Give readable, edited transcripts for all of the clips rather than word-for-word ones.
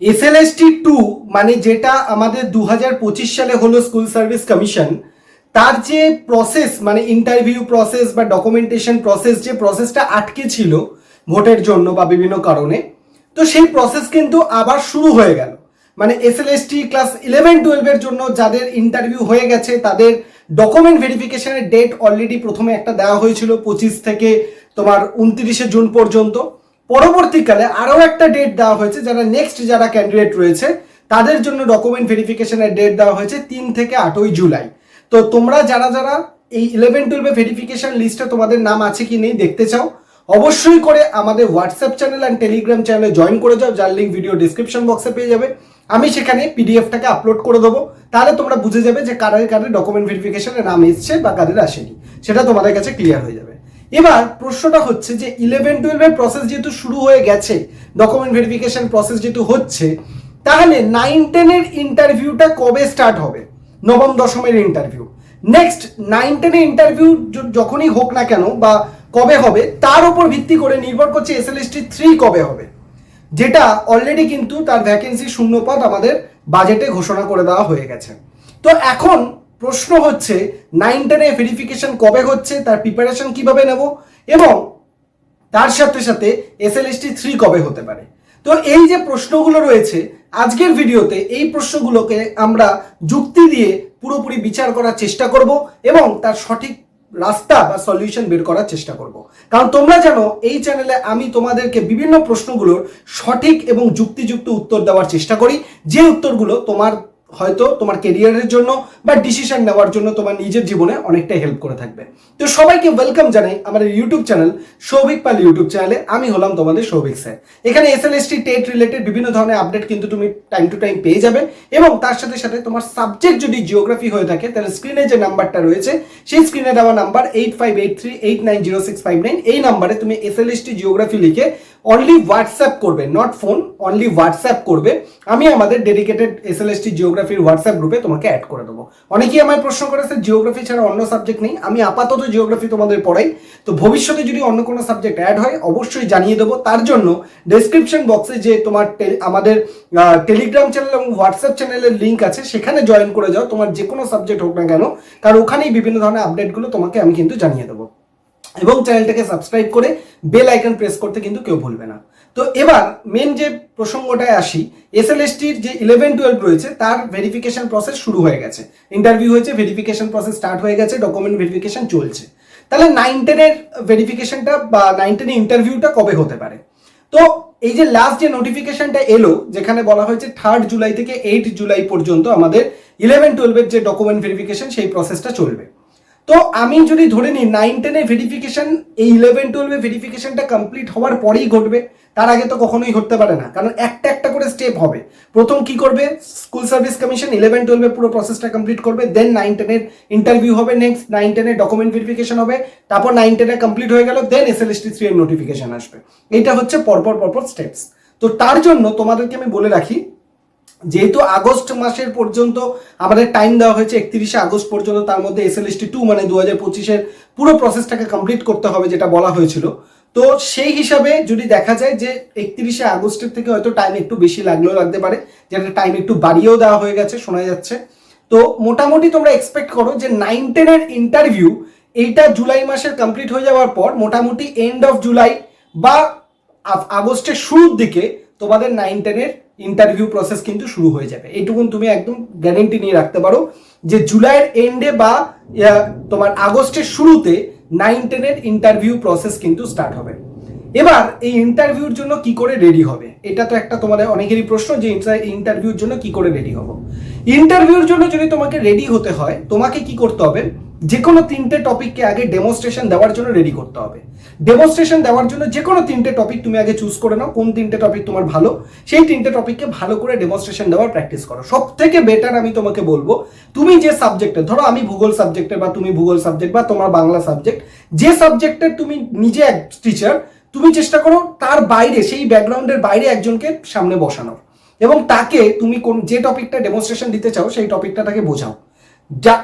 SLST 2 মানে যেটা আমাদের 2025 সালে হলো স্কুল সার্ভিস কমিশন, তার যে প্রসেস মানে ইন্টারভিউ প্রসেস বা ডকুমেন্টেশন প্রসেস, যে প্রসেসটা আটকে ছিল ভোটের জন্য বা বিভিন্ন কারণে, তো সেই প্রসেস কিন্তু আবার শুরু হয়ে গেল। মানে SLST ক্লাস 11-12 জন্য যাদের ইন্টারভিউ হয়ে গেছে তাদের ডকুমেন্ট ভেরিফিকেশনের ডেট অলরেডি প্রথমে একটা দেওয়া হয়েছিল 25 থেকে তোমার 29 জুন পর্যন্ত। পরবর্তীকালে আরও একটা ডেট দেওয়া হয়েছে, যারা নেক্সট যারা ক্যান্ডিডেট রয়েছে তাদের জন্য ডকুমেন্ট ভেরিফিকেশনের ডেট দেওয়া হয়েছে 3 থেকে 8 জুলাই। তো তোমরা যারা যারা এই 11-12 ভেরিফিকেশন লিস্টে তোমাদের নাম আছে কি নেই দেখতে চাও, অবশ্যই করে আমাদের হোয়াটসঅ্যাপ চ্যানেল অ্যান্ড টেলিগ্রাম চ্যানেলে জয়েন করে যাও, যার লিঙ্ক ভিডিও ডিসক্রিপশন বক্সে পেয়ে যাবে। আমি সেখানে পিডিএফটাকে আপলোড করে দেবো, তাহলে তোমরা বুঝে যাবে যে কাদের কাদের ডকুমেন্ট ভেরিফিকেশনের নাম এসছে বা কাদের আসেনি, সেটা তোমাদের কাছে ক্লিয়ার হয়ে যাবে। এবার প্রশ্নটা হচ্ছে যে 11-12 প্রসেস যেহেতু শুরু হয়ে গেছে, ডকুমেন্ট ভেরিফিকেশন প্রসেস যেহেতু হচ্ছে, তাহলে 9-10 ইন্টারভিউটা কবে স্টার্ট হবে? নবম দশমের ইন্টারভিউ, নেক্সট 9-10 ইন্টারভিউ যখনই হোক না কেন বা কবে হবে তার উপর ভিত্তি করে নির্ভর করছে SLST 3 কবে হবে, যেটা অলরেডি কিন্তু তার ভ্যাকেন্সি শূন্যপদ আমাদের বাজেটে ঘোষণা করে দেওয়া হয়ে গেছে। তো এখন প্রশ্ন হচ্ছে 9-10 ভেরিফিকেশন কবে হচ্ছে, তার প্রিপারেশন কিভাবে নেব, এবং তার সাথে সাথে SLST 3 কবে হতে পারে। তো এই যে প্রশ্নগুলো রয়েছে আজকের ভিডিওতে, এই প্রশ্নগুলোকে আমরা যুক্তি দিয়ে পুরোপুরি বিচার করার চেষ্টা করব এবং তার সঠিক রাস্তা বা সলিউশন বের করার চেষ্টা করব। কারণ তোমরা জানো এই চ্যানেলে আমি তোমাদেরকে বিভিন্ন প্রশ্নগুলোর সঠিক এবং যুক্তিযুক্ত উত্তর দেওয়ার চেষ্টা করি, যে উত্তরগুলো তোমার হয়তো তোমার কেরিয়ারের জন্য বা ডিসিশন নেওয়ার জন্য তোমার নিজের জীবনে অনেকটা হেল্প করে থাকবে। তো সবাইকে ওয়েলকাম জানাই আমাদের ইউটিউব চ্যানেল সৌভিক পাল ইউটিউব চ্যানেলে। আমি হলাম তোমাদের সৌভিক স্যার। এখানে SLST টেট রিলেটেড বিভিন্ন ধরনের আপডেট কিন্তু তুমি টাইম টু টাইম পেয়ে যাবে, এবং তার সাথে সাথে তোমার সাবজেক্ট যদি জিওগ্রাফি হয়ে থাকে তাহলে স্ক্রিনে যে নাম্বারটা রয়েছে সেই স্ক্রিনে দেওয়া নাম্বার 8583890659, এই নাম্বারে তুমি SLST জিওগ্রাফি লিখে অনলি হোয়াটসঅ্যাপ করবে, নট ফোন, অনলি হোয়াটসঅ্যাপ করবে। আমি আমাদের ডেডিকেটেড SLST জিওগ্রাফির হোয়াটসঅ্যাপ গ্রুপে তোমাকে অ্যাড করে দেবো। অনেকেই আমায় প্রশ্ন করেছে জিওগ্রাফি ছাড়া অন্য সাবজেক্ট নেই, আমি আপাতত জিওগ্রাফি তোমাদের পড়াই, তো ভবিষ্যতে যদি অন্য কোনো সাবজেক্ট অ্যাড হয় অবশ্যই জানিয়ে দেবো। তার জন্য ডেসক্রিপশন বক্সে যে তোমার আমাদের টেলিগ্রাম চ্যানেল এবং হোয়াটসঅ্যাপ চ্যানেলের লিঙ্ক আছে সেখানে জয়েন করে যাও, তোমার যে কোনো সাবজেক্ট হোক না কেন, কারণ ওখানেই বিভিন্ন ধরনের আপডেটগুলো তোমাকে আমি কিন্তু জানিয়ে দেবো। এবং চ্যানেলটাকে সাবস্ক্রাইব করে বেল আইকন প্রেস করতে কিন্তু কেউ ভুলবে না। তো এবার মেন যে প্রসঙ্গটায় আসি, SLSTর যে 11-12 রয়েছে তার ভেরিফিকেশন প্রসেস শুরু হয়ে গেছে, ইন্টারভিউ হয়েছে, ভেরিফিকেশন প্রসেস স্টার্ট হয়ে গেছে, ডকুমেন্ট ভেরিফিকেশন চলছে। তাহলে 9-10 ভেরিফিকেশনটা বা 9-10 ইন্টারভিউটা কবে হতে পারে? তো এই যে লাস্ট যে নোটিফিকেশনটা এলো যেখানে বলা হয়েছে 3 জুলাই থেকে 8 জুলাই পর্যন্ত আমাদের 11-12 যে ডকুমেন্ট ভেরিফিকেশন সেই প্রসেসটা চলবে। তো আমি যদি ধরে নিই 9-10 ভেরিফিকেশন এই 11-12 ভেরিফিকেশনটা কমপ্লিট হওয়ার পরেই ঘটবে, তার আগে তো কখনোই ঘটতে পারে না, কারণ একটা একটা করে স্টেপ হবে। প্রথম কি করবে স্কুল সার্ভিস কমিশন 11-12 পুরো প্রসেসটা কমপ্লিট করবে, দেন 9-10 ইন্টারভিউ হবে, নেক্সট 9-10 ডকুমেন্ট ভেরিফিকেশন হবে, তারপর 9-10 কমপ্লিট হয়ে গেল, দেন SLST 3 এর নোটিফিকেশন আসবে। এটা হচ্ছে পরপর স্টেপস। তো তার জন্য তোমাদেরকে আমি বলে রাখি, যেহেতু আগস্ট মাসের পর্যন্ত আমাদের টাইম দেওয়া হয়েছে 31 আগস্ট পর্যন্ত, তার মধ্যে SLST 2 মানে 2025-এর পুরো প্রসেসটাকে কমপ্লিট করতে হবে যেটা বলা হয়েছিল। তো সেই হিসাবে যদি দেখা যায় যে 31 আগস্টের থেকে হয়তো টাইম একটু বেশি লাগতে পারে, যেটা টাইম একটু বাড়িয়েও দেওয়া হয়ে গেছে শোনা যাচ্ছে। তো মোটামুটি তোমরা এক্সপেক্ট করো যে 9-10 ইন্টারভিউ এইটা জুলাই মাসের কমপ্লিট হয়ে যাওয়ার পর মোটামুটি এন্ড অফ জুলাই বা আগস্টের শুরুর দিকে তোমাদের 9-10 ইন্টারভিউ প্রসেস কিন্তু শুরু হয়ে যাবে। এইটুকুন তুমি একদম গ্যারেন্টি নিয়ে রাখতে পারো যে জুলাইয়ের এন্ডে বা তোমার আগস্টের শুরুতে 9-10 ইন্টারভিউ প্রসেস কিন্তু স্টার্ট হবে। এবার এই ইন্টারভিউর জন্য কি করে রেডি হবে, এটা তো একটা তোমাদের অনেকেরই প্রশ্ন যে ইন্টারভিউর জন্য কি করে রেডি হবো। ইন্টারভিউর জন্য যদি তোমাকে রেডি হতে হয় তোমাকে কি করতে হবে, যে কোনো 3টে টপিককে আগে ডেমনস্ট্রেশন দেওয়ার জন্য রেডি করতে হবে। ডেমনস্ট্রেশন দেওয়ার জন্য যে কোনো 3টে টপিক তুমি আগে চুজ করে নাও, কোন 3টে টপিক তোমার ভালো, সেই 3টে টপিককে ভালো করে ডেমনস্ট্রেশন দেওয়ার প্র্যাকটিস করো। সব থেকে বেটার আমি তোমাকে বলবো, তুমি যে সাবজেক্টে, ধরো আমি ভূগোল সাবজেক্টের বা তুমি ভূগোল সাবজেক্ট বা তোমার বাংলা সাবজেক্ট, যে সাবজেক্টের তুমি নিজে এক টিচার, তুমি চেষ্টা করো তার বাইরে, সেই ব্যাকগ্রাউন্ডের বাইরে একজনকে সামনে বসানোর, এবং তাকে তুমি যে টপিকটা ডেমনস্ট্রেশন দিতে চাও সেই টপিকটা তাকে বোঝাও।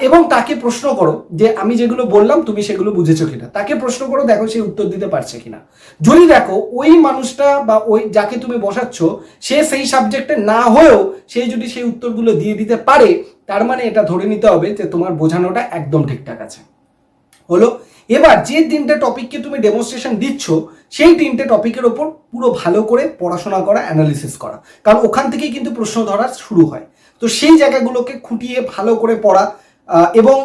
এবং তাকে প্রশ্ন করো যে আমি যেগুলো বললাম তুমি সেগুলো বুঝেছো কিনা, তাকে প্রশ্ন করো, দেখো সে উত্তর দিতে পারছে কিনা। যদি দেখো ওই মানুষটা বা ওই যাকে তুমি বসাচ্ছ সে সেই সাবজেক্টে না হয়েও সে যদি সেই উত্তরগুলো দিয়ে দিতে পারে, তার মানে এটা ধরে নিতে হবে যে তোমার বোঝানোটা একদম ঠিকঠাক আছে। হলো, এবার যে তিনটে টপিককে তুমি ডেমনস্ট্রেশন দিচ্ছ সেই তিনটে টপিকের ওপর পুরো ভালো করে পড়াশোনা করা, অ্যানালিসিস করা, কারণ ওখান থেকেই কিন্তু প্রশ্ন ধরা শুরু হয়। তো সেই জায়গাগুলোকে খুঁটিয়ে ভালো করে পড়া, এবং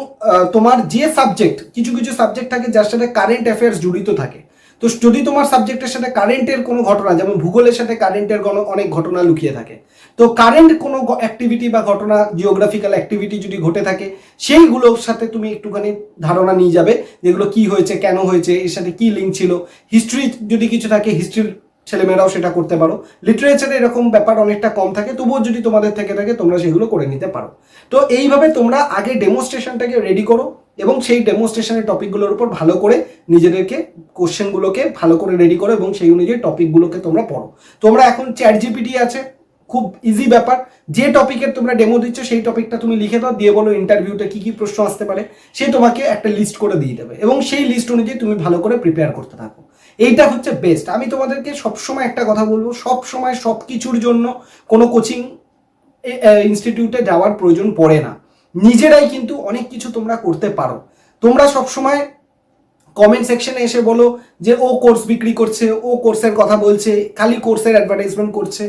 তোমার যে সাবজেক্ট, কিছু কিছু সাবজেক্ট থাকে যার সাথে কারেন্ট অ্যাফেয়ার্স জড়িত থাকে। তো যদি তোমার সাবজেক্টের সাথে কারেন্টের কোনো ঘটনা, যেমন ভূগোলের সাথে কারেন্টের অনেক ঘটনা লুকিয়ে থাকে, তো কারেন্ট কোনো অ্যাক্টিভিটি বা ঘটনা, জিওগ্রাফিক্যাল অ্যাক্টিভিটি যদি ঘটে থাকে সেইগুলোর সাথে তুমি একটুখানি ধারণা নিয়ে যাবে যেগুলো কি হয়েছে, কেন হয়েছে, এর সাথে কি লিঙ্ক ছিল। হিস্ট্রি যদি কিছু থাকে, হিস্ট্রির ছেলেমেয়েরাও সেটা করতে পারো। লিটারেচারে এরকম ব্যাপার অনেকটা কম থাকে, তবুও যদি তোমাদের থেকে থাকে তোমরা সেগুলো করে নিতে পারো। তো এইভাবে তোমরা আগে ডেমনস্ট্রেশনটাকে রেডি করো এবং সেই ডেমনস্ট্রেশনের টপিকগুলোর উপর ভালো করে নিজেদেরকে কোশ্চেনগুলোকে ভালো করে রেডি করো এবং সেই অনুযায়ী টপিকগুলোকে তোমরা পড়ো। তোমরা এখন চ্যাট জিপিটি আছে, খুব ইজি ব্যাপার, যে টপিকের তোমরা ডেমো দিচ্ছ সেই টপিকটা তুমি লিখে দাও, দিয়ে বলো ইন্টারভিউতে কি কি প্রশ্ন আসতে পারে, সে তোমাকে একটা লিস্ট করে দিয়ে দেবে এবং সেই লিস্ট অনুযায়ী তুমি ভালো করে প্রিপেয়ার করতে থাকো। এইটা হচ্ছে বেস্ট। আমি তোমাদেরকে সবসময় একটা কথা বলবো, সবসময় সব কিছুর জন্য কোনো কোচিং ইনস্টিটিউটে যাওয়ার প্রয়োজন পড়ে না, নিজেরাই কিন্তু অনেক কিছু তোমরা করতে পারো। তোমরা সবসময় কমেন্ট সেকশনে এসে বলো যে ও কোর্স বিক্রি করছে, ও কোর্সের কথা বলছে, খালি কোর্সের অ্যাডভার্টাইজমেন্ট করছে।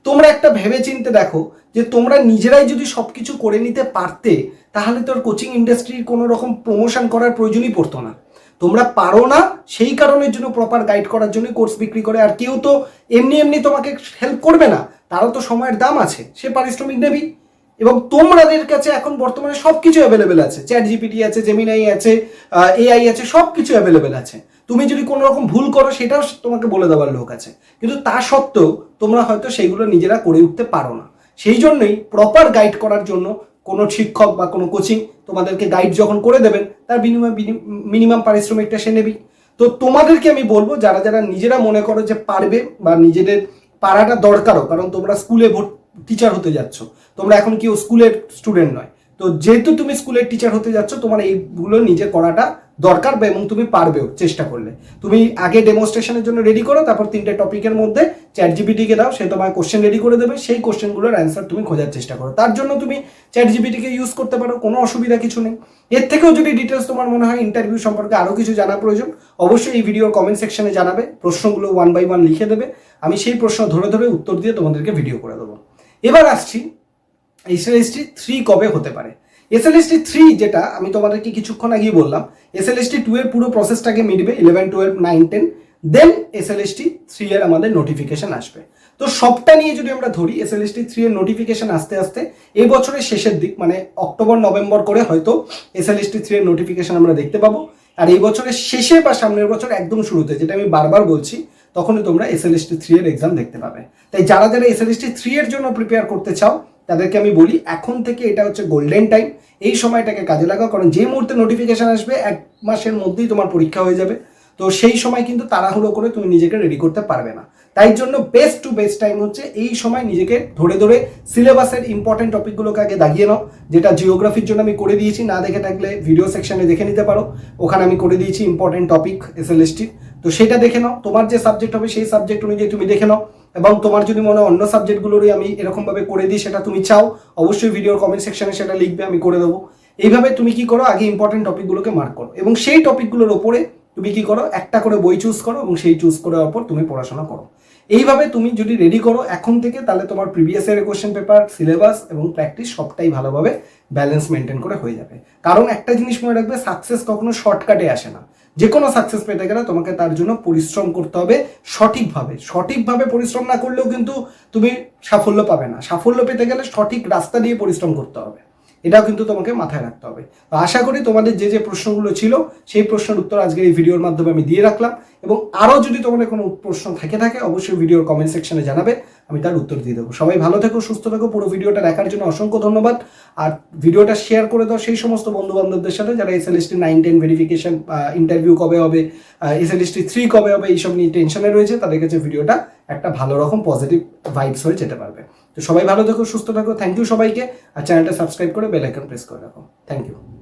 তোমরা একটা ভেবে চিন্তে দেখো যে তোমরা নিজেরাই যদি সব কিছু করে নিতে পারতে তাহলে তোর কোচিং ইন্ডাস্ট্রির কোনো রকম প্রমোশন করার প্রয়োজনই পড়তো না। তোমরা পারো না, সেই কারণের জন্য প্রপার গাইড করার জন্য কোর্স বিক্রি করে। আর কেউ তো এমনি এমনি তোমাকে হেল্প করবে না, তারও তো সময়ের দাম আছে, সে পারিশ্রমিক নেবেই। এবং তোমাদের কাছে এখন বর্তমানে সব কিছু অ্যাভেলেবেল আছে, চ্যাট জিপিটি আছে, জেমিনাই আছে, এআই আছে, সব কিছু অ্যাভেলেবেল আছে। তুমি যদি কোনো রকম ভুল করো সেটাও তোমাকে বলে দেওয়ার লোক আছে, কিন্তু তা সত্ত্বেও তোমরা হয়তো সেইগুলো নিজেরা করে উঠতে পারো না। সেই জন্যই প্রপার গাইড করার জন্য কোনো শিক্ষক বা কোনো কোচিং তোমাদেরকে গাইড যখন করে দেবেন তার বিনিময়ে মিনিমাম পারিশ্রমিকটা সে নেবেই। তো তোমাদেরকে আমি বলবো, যারা যারা নিজেরা মনে করো যে পারবে বা নিজেদের পারাটা দরকারও, কারণ তোমরা স্কুলে টিচার হতে যাচ্ছ, তোমরা এখন কেউ স্কুলের স্টুডেন্ট নয়, তো যেহেতু তুমি স্কুলের টিচার হতে যাচ্ছ তোমার এইগুলো নিজে করাটা দরকার, এবং তুমি পারবেও চেষ্টা করলে। তুমি আগে ডেমনস্ট্রেশনের জন্য রেডি করো, তারপর তিনটে টপিকের মধ্যে চ্যাট জিপিটিকে দাও, সে তোমার কোশ্চেন রেডি করে দেবে, সেই কোশ্চেনগুলোর অ্যান্সার তুমি খোঁজার চেষ্টা করো। তার জন্য তুমি চ্যাট জিপিটিকে ইউজ করতে পারো, কোনো অসুবিধা কিছু নেই। এর থেকেও যদি ডিটেলস তোমার মনে হয় ইন্টারভিউ সম্পর্কে আরও কিছু জানা প্রয়োজন, অবশ্যই এই ভিডিওর কমেন্ট সেকশনে জানাবে, প্রশ্নগুলো 1 by 1 লিখে দেবে, আমি সেই প্রশ্ন ধরে ধরে উত্তর দিয়ে তোমাদেরকে ভিডিও করে দেবো। এবার আসছি এসএলএসটি 3 কবে হতে পারে। এসএলএসটি 3 যেটা আমি তোমাদেরকে কিছুক্ষণ আগেই বললাম, এসএলএসটি 2 এর পুরো প্রসেসটাকে মিটবে 11, 12, 9, 10, দেন এসএলএসটি 3 এর আমাদের নোটিফিকেশন আসবে। তো সবটা নিয়ে যদি আমরা ধরি, এসএলএসটি 3 এর নোটিফিকেশন আসতে আসতে এই বছরের শেষের দিক, মানে অক্টোবর নভেম্বর করে হয়তো এসএলএসটি 3 এর নোটিফিকেশন আমরা দেখতে পাবো। আর এই বছরের শেষে বা সামনের বছর একদম শুরুতে, যেটা আমি বারবার বলছি, তখনই তোমরা এসএলএসটি 3 এর এক্সাম দেখতে পাবে। তাই যারা যারা এসএলএসটি 3 এর জন্য প্রিপেয়ার করতে চাও তাদেরকে আমি বলি, এখন থেকে এটা হচ্ছে গোল্ডেন টাইম, এই সময়টাকে কাজে লাগাও, কারণ যে মুহূর্তে নোটিফিকেশন আসবে 1 মাসের মধ্যেই তোমার পরীক্ষা হয়ে যাবে। তো সেই সময় কিন্তু তাড়াহুড়ো করে তুমি নিজেকে রেডি করতে পারবে না। তাই জন্য বেস্ট টু বেস্ট টাইম হচ্ছে এই সময় নিজেকে ধরে ধরে সিলেবাসের ইম্পর্টেন্ট টপিকগুলোকে আগে দাগিয়ে নাও। যেটা জিওগ্রাফির জন্য আমি করে দিয়েছি, না দেখে থাকলে ভিডিও সেকশনে দেখে নিতে পারো, ওখানে আমি করে দিয়েছি ইম্পর্টেন্ট টপিক এসএলএসটির। তো সেটা দেখে নাও, তোমার যে সাবজেক্ট হবে সেই সাবজেক্ট অনুযায়ী তুমি দেখে নাও। এবং তোমার যদি মনে হয় অন্য সাবজেক্টগুলোরই আমি এরকমভাবে করে দিই, সেটা তুমি চাও, অবশ্যই ভিডিওর কমেন্ট সেকশনে সেটা লিখবে, আমি করে দেবো। এইভাবে তুমি কি করো, আগে ইম্পর্টেন্ট টপিকগুলোকে মার্ক করো এবং সেই টপিকগুলোর ওপরে তুমি কি করো, একটা করে বই চুজ করো এবং সেই চুজ করার ওপর তুমি পড়াশোনা করো। এইভাবে তুমি যদি রেডি করো এখন থেকে, তাহলে তোমার প্রিভিয়াস ইয়ারের কোশ্চেন পেপার, সিলেবাস এবং প্র্যাকটিস সবটাই ভালোভাবে ব্যালেন্স মেনটেন করে হয়ে যাবে। কারণ একটা জিনিস মনে রাখবে, সাকসেস কখনো শর্টকাটে আসে না। যে কোনো সাকসেস পেতে গেলে তোমাকে তার জন্য পরিশ্রম করতে হবে সঠিকভাবে পরিশ্রম না করলেও কিন্তু তুমি সাফল্য পাবে না। সাফল্য পেতে গেলে সঠিক রাস্তা দিয়ে পরিশ্রম করতে হবে, এটাও কিন্তু তোমাকে মাথায় রাখতে হবে। তো আশা করি তোমাদের যে যে প্রশ্নগুলো ছিল সেই প্রশ্নের উত্তর আজকের এই ভিডিওর মাধ্যমে আমি দিয়ে রাখলাম, এবং আরও যদি তোমাদের কোনো প্রশ্ন থাকে অবশ্যই ভিডিওর কমেন্ট সেকশনে জানাবে, আমি তার উত্তর দিয়ে দেবো। সবাই ভালো থেকো, সুস্থ থেকো। পুরো ভিডিওটা দেখার জন্য অসংখ্য ধন্যবাদ। আর ভিডিওটা শেয়ার করে দাও সেই সমস্ত বন্ধু বান্ধবদের সাথে যারা এসএলএসটি 9, 10 ভেরিফিকেশন, ইন্টারভিউ কবে হবে, এসএলএসটি 3 কবে হবে, এইসব নিয়ে টেনশনে রয়েছে, তাদের কাছে ভিডিওটা একটা ভালো রকম পজিটিভ ভাইবস হয়ে যেতে পারবে। তো সবাই ভালো থেকো, সুস্থ থাকো, থ্যাংক ইউ সবাইকে। আর চ্যানেলটা সাবস্ক্রাইব করে বেল আইকন প্রেস করে রাখো। Thank you.